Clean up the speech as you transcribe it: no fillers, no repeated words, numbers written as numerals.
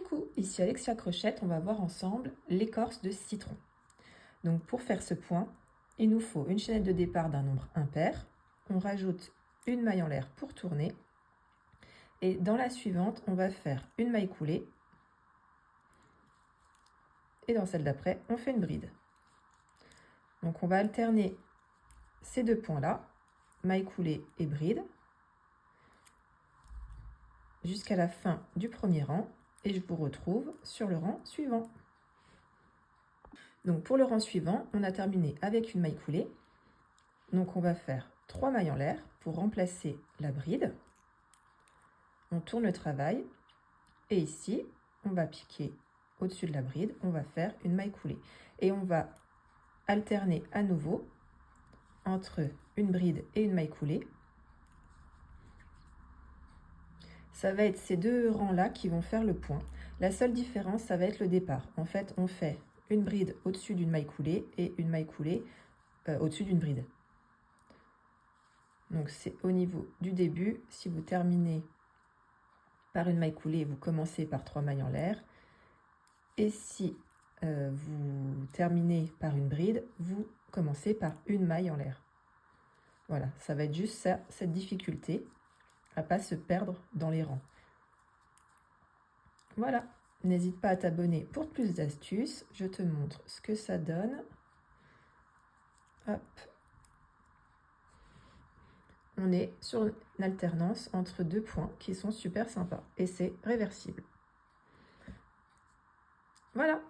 Coucou, ici Alexia Crochette, on va voir ensemble l'écorce de citron. Donc pour faire ce point, il nous faut une chaînette de départ d'un nombre impair, on rajoute une maille en l'air pour tourner, et dans la suivante, on va faire une maille coulée, et dans celle d'après, on fait une bride. Donc on va alterner ces deux points-là, maille coulée et bride, jusqu'à la fin du premier rang, et je vous retrouve sur le rang suivant. Donc pour le rang suivant, on a terminé avec une maille coulée. Donc on va faire 3 mailles en l'air pour remplacer la bride. On tourne le travail et ici, on va piquer au-dessus de la bride, on va faire une maille coulée. Et on va alterner à nouveau entre une bride et une maille coulée. Ça va être ces deux rangs-là qui vont faire le point. La seule différence, ça va être le départ. En fait, on fait une bride au-dessus d'une maille coulée et une maille coulée au-dessus d'une bride. Donc c'est au niveau du début. Si vous terminez par une maille coulée, vous commencez par 3 mailles en l'air. Et si vous terminez par une bride, vous commencez par une maille en l'air. Voilà, ça va être juste ça, cette difficulté à ne pas se perdre dans les rangs. Voilà, n'hésite pas à t'abonner pour plus d'astuces. Je te montre ce que ça donne. Hop. On est sur une alternance entre deux points qui sont super sympas et c'est réversible. Voilà.